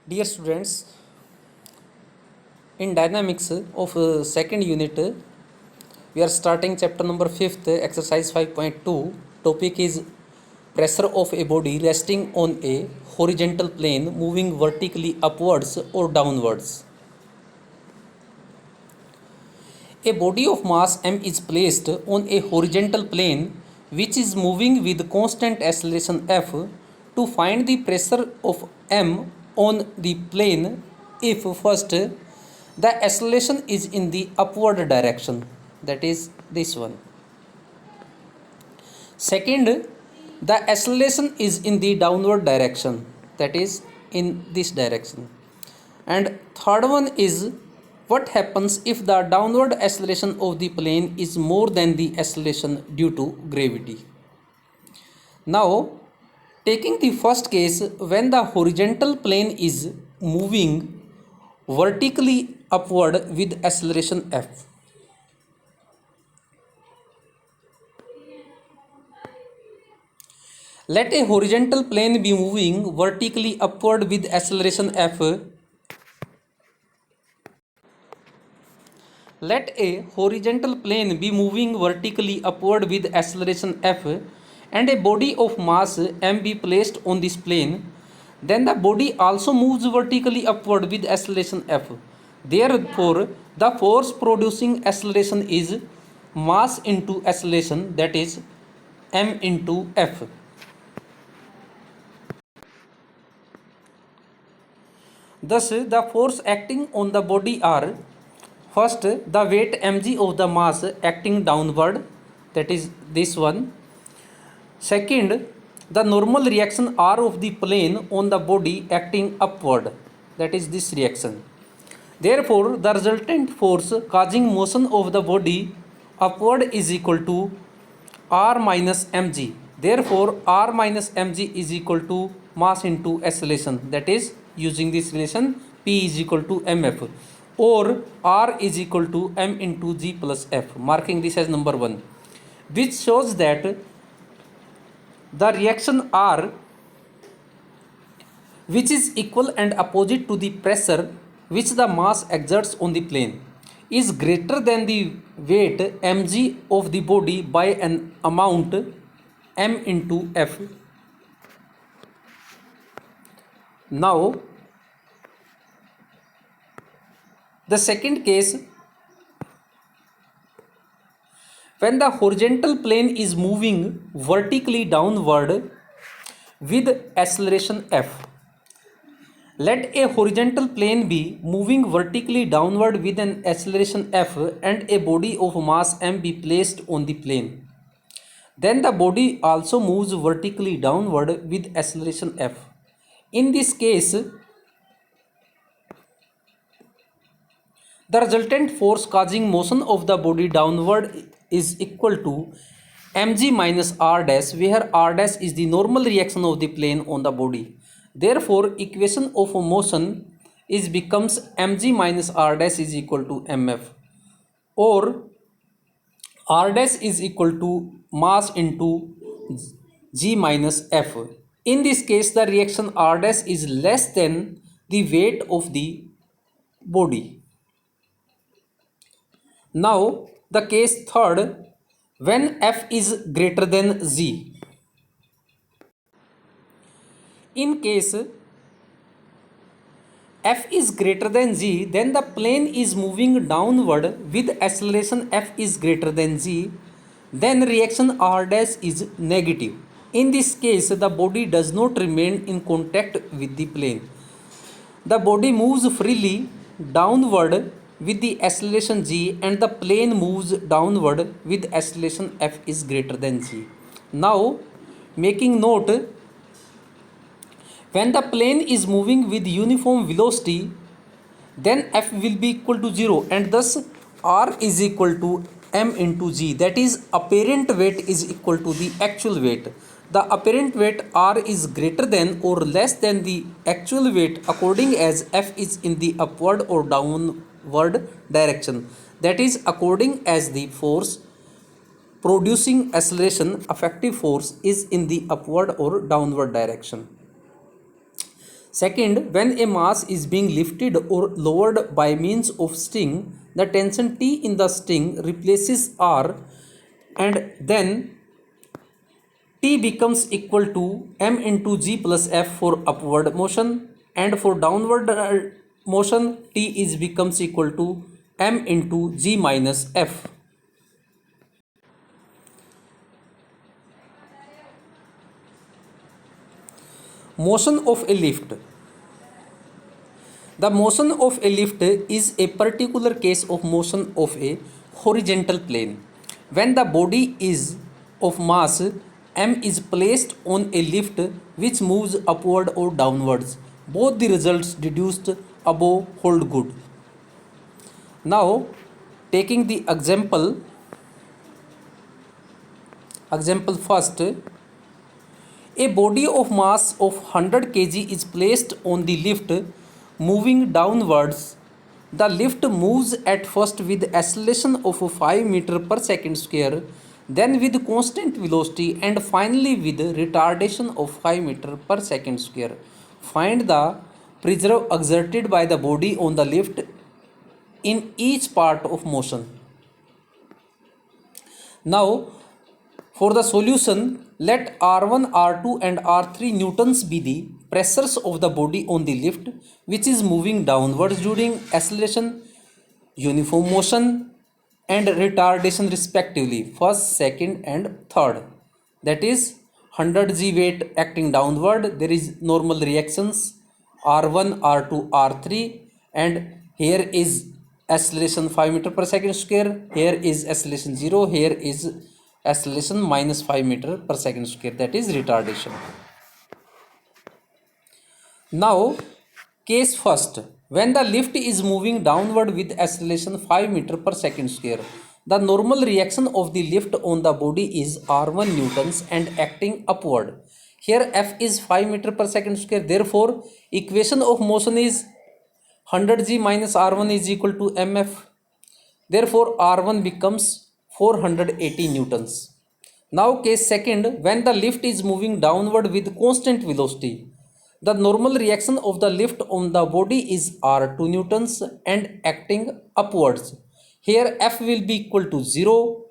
Dear students, in dynamics of second unit, we are starting chapter number 5th, exercise 5.2. Topic is pressure of a body resting on a horizontal plane moving vertically upwards or downwards. A body of mass m is placed on a horizontal plane which is moving with constant acceleration f. To find the pressure of m on the plane, if first the acceleration is in the upward direction, that is this one. Second, the acceleration is in the downward direction, that is in this direction. And third one is what happens if the downward acceleration of the plane is more than the acceleration due to gravity. Now, taking the first case, when the horizontal plane is moving vertically upward with acceleration f. Let a horizontal plane be moving vertically upward with acceleration f. Let a horizontal plane be moving vertically upward with acceleration f and a body of mass m be placed on this plane. Then the body also moves vertically upward with acceleration f. Therefore, the force producing acceleration is mass into acceleration, that is m into f. Thus, the force acting on the body are: first, the weight mg of the mass acting downward, that is this one. Second, the normal reaction R of the plane on the body acting upward, that is this reaction. Therefore, the resultant force causing motion of the body upward is equal to R minus mg. Therefore, R minus mg is equal to mass into acceleration, that is using this relation P is equal to mf, or R is equal to m into g plus f, marking this as number 1, which shows that the reaction R, which is equal and opposite to the pressure which the mass exerts on the plane, is greater than the weight mg of the body by an amount m into f. Now, the second case, when the horizontal plane is moving vertically downward with acceleration f. Let a horizontal plane be moving vertically downward with an acceleration f and a body of mass m be placed on the plane. Then the body also moves vertically downward with acceleration f. In this case, the resultant force causing motion of the body downward is equal to mg minus r dash, where r dash is the normal reaction of the plane on the body. Therefore, equation of motion is becomes mg minus r dash is equal to mf, or r dash is equal to mass into g minus f. In this case, the reaction r dash is less than the weight of the body. Now, the case third, when f is greater than z. In case f is greater than g, then the plane is moving downward with acceleration f is greater than g, then reaction r dash is negative. In this case, the body does not remain in contact with the plane. The body moves freely downward with the acceleration g and the plane moves downward with acceleration f is greater than g. Now, making note, when the plane is moving with uniform velocity, then f will be equal to 0 and thus r is equal to m into g, that is apparent weight is equal to the actual weight. The apparent weight r is greater than or less than the actual weight according as f is in the upward or downward direction, that is according as the force producing acceleration effective force is in the upward or downward direction. Second, when a mass is being lifted or lowered by means of sting, the tension T in the sting replaces R, and then T becomes equal to m into g plus F for upward motion, and for downward motion T is becomes equal to m into g minus F. Motion of a lift. The motion of a lift is a particular case of motion of a horizontal plane. When the body is of mass m is placed on a lift which moves upward or downwards, both the results deduced above hold good. Now, taking the example first, a body of mass of 100 kg is placed on the lift moving downwards. The lift moves at first with acceleration of 5 meter per second square, then with constant velocity, and finally with retardation of 5 meter per second square. Find the pressure exerted by the body on the lift in each part of motion. Now, for the solution, let R1, R2 and R3 newtons be the pressures of the body on the lift which is moving downwards during acceleration, uniform motion and retardation respectively, first, second and third. That is 100 g weight acting downward, there is normal reactions R1, R2, R3, and here is acceleration 5 meter per second square, here is acceleration 0, here is acceleration minus 5 meter per second square, that is retardation. Now, case first, when the lift is moving downward with acceleration 5 meter per second square, the normal reaction of the lift on the body is R1 newtons and acting upward. Here F is 5 meter per second square, therefore equation of motion is 100 g minus R1 is equal to mf. Therefore R1 becomes 480 newtons. Now case second, when the lift is moving downward with constant velocity, the normal reaction of the lift on the body is R2 newtons and acting upwards. Here F will be equal to 0.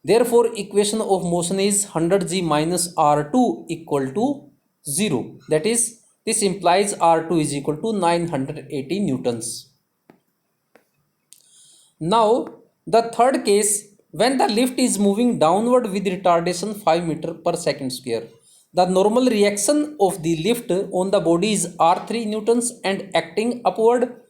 Therefore equation of motion is 100 g minus R2 equal to 0. That is, this implies R2 is equal to 980 newtons. Now, the third case, when the lift is moving downward with retardation 5 meter per second square, the normal reaction of the lift on the body is R3 newtons and acting upward.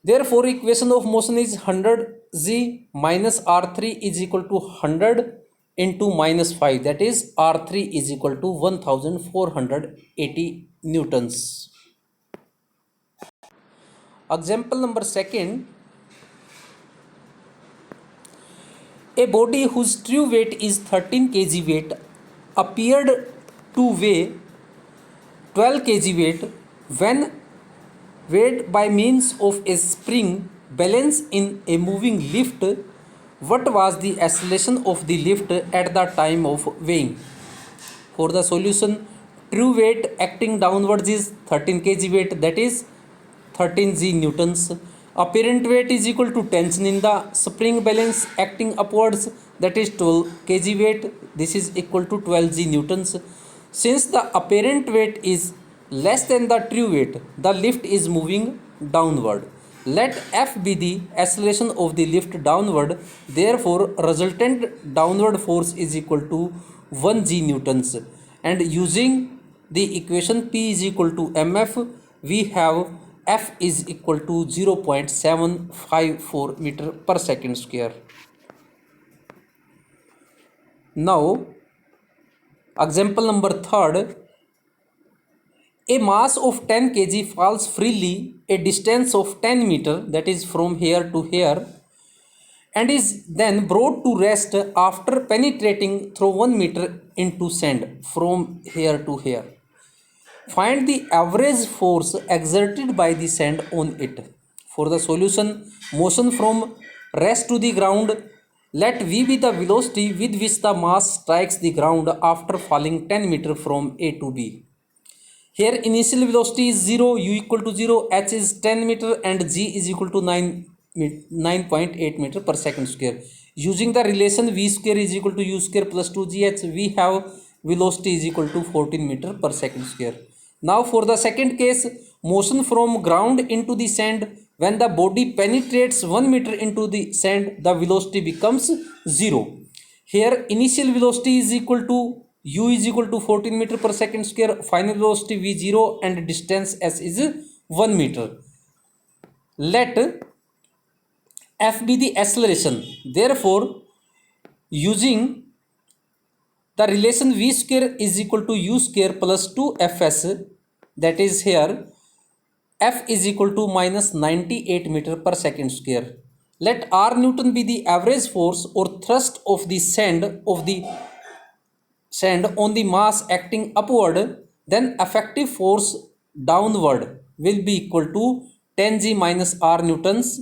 Therefore, equation of motion is 100 g minus R3 is equal to 100 into minus 5, that is R3 is equal to 1480 newtons. Example number second, a body whose true weight is 13 kg weight appeared to weigh 12 kg weight when weighed by means of a spring balance in a moving lift. What was the acceleration of the lift at the time of weighing? For the solution, true weight acting downwards is 13 kg weight, that is 13 g newtons. Apparent weight is equal to tension in the spring balance acting upwards, that is 12 kg weight, this is equal to 12 g newtons. Since the apparent weight is less than the true weight, the lift is moving downward. Let F be the acceleration of the lift downward, therefore resultant downward force is equal to 1 g newtons, and using the equation P is equal to mf, we have F is equal to 0.754 meter per second square. Now, example number third, a mass of 10 kg falls freely a distance of 10 meter, that is from here to here, and is then brought to rest after penetrating through 1 meter into sand from here to here. Find the average force exerted by the sand on it. For the solution, motion from rest to the ground, let V be the velocity with which the mass strikes the ground after falling 10 meter from A to B. Here initial velocity is 0, u equal to 0, h is 10 meter and g is equal to 9.8 meter per second square. Using the relation v square is equal to u square plus 2gh, we have velocity is equal to 14 meter per second square. Now for the second case, motion from ground into the sand. When the body penetrates 1 meter into the sand, the velocity becomes 0. Here initial velocity is equal to u is equal to 14 meter per second square, final velocity v0 and distance s is 1 meter. Let f be the acceleration. Therefore, using the relation v square is equal to u square plus 2fs, that is here f is equal to minus 98 meter per second square. Let r Newton be the average force or thrust of the sand on the mass acting upward, then effective force downward will be equal to 10g minus r newtons,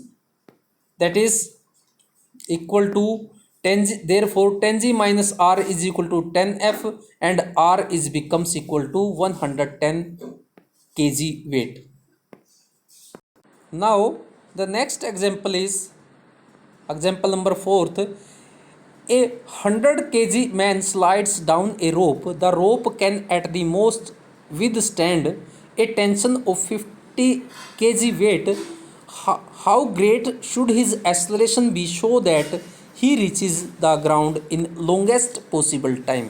that is equal to 10g. Therefore 10g minus r is equal to 10f and r is becomes equal to 110 kg weight. Now the next example is example number 4th. A 100 kg man slides down a rope. The rope can at the most withstand a tension of 50 kg weight. How great should his acceleration be so that he reaches the ground in longest possible time?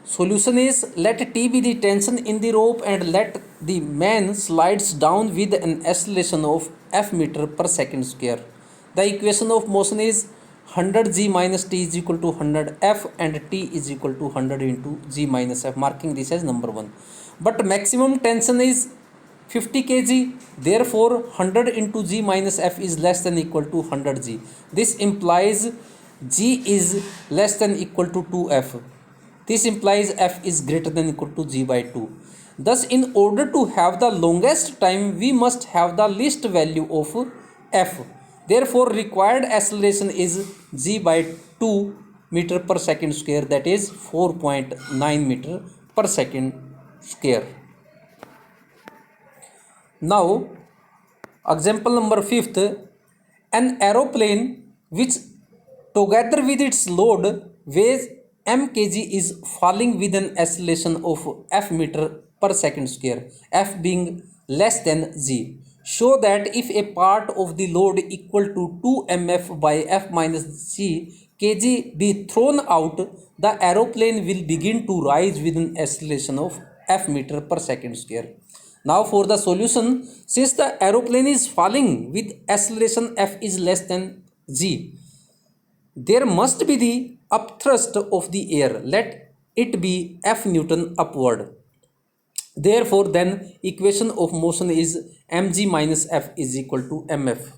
Solution is, let T be the tension in the rope and let the man slides down with an acceleration of f meter per second square. The equation of motion is 100g minus t is equal to 100f and t is equal to 100 into g minus f, marking this as number 1. But maximum tension is 50 kg, therefore 100 into g minus f is less than equal to 100g. This implies g is less than equal to 2f. This implies f is greater than equal to g by 2. Thus, in order to have the longest time, we must have the least value of f. Therefore, required acceleration is g by 2 meter per second square, that is 4.9 meter per second square. Now, example number 5th, an aeroplane which together with its load weighs m kg is falling with an acceleration of f meter per second square, f being less than g. Show that if a part of the load equal to 2 mf by f minus g kg be thrown out, the aeroplane will begin to rise with an acceleration of f meter per second square. Now for the solution, since the aeroplane is falling with acceleration f is less than g, there must be the upthrust of the air. Let it be f Newton upward. Therefore, then equation of motion is mg minus f is equal to mf.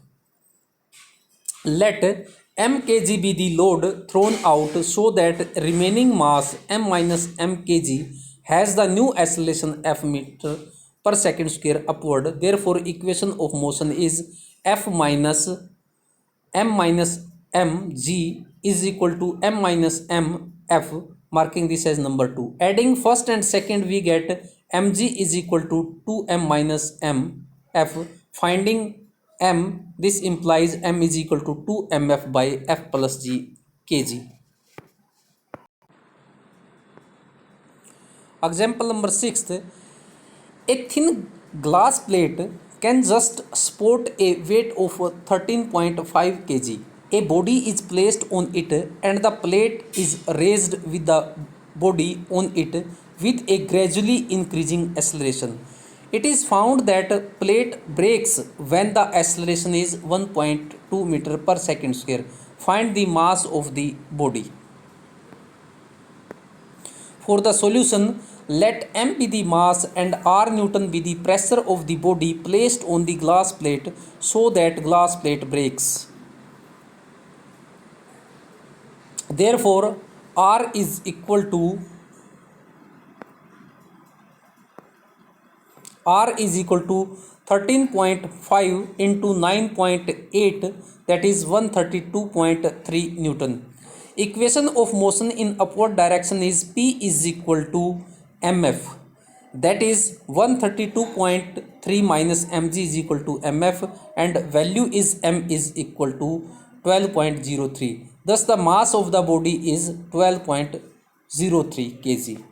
Let m kg be the load thrown out so that remaining mass m minus m kg has the new acceleration f meter per second square upward. Therefore, equation of motion is f minus m g is equal to m minus m f, marking this as number 2. Adding first and second, we get mg is equal to 2m minus m f. Finding m, this implies m is equal to 2mf by f plus g kg. Example number 6th, a thin glass plate can just support a weight of 13.5 kg. A body is placed on it and the plate is raised with the body on it with a gradually increasing acceleration. It is found that plate breaks when the acceleration is 1.2 meter per second square. Find the mass of the body. For the solution, let m be the mass and r Newton be the pressure of the body placed on the glass plate so that glass plate breaks. Therefore, r is equal to 13.5 into 9.8, that is 132.3 Newton. Equation of motion in upward direction is P is equal to mf. that is 132.3 minus mg is equal to mf, and value is m is equal to 12.03. Thus the mass of the body is 12.03 kg.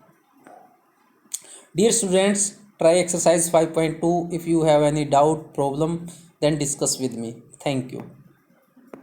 Dear students, try exercise 5.2. If you have any doubt, problem, then discuss with me. Thank you.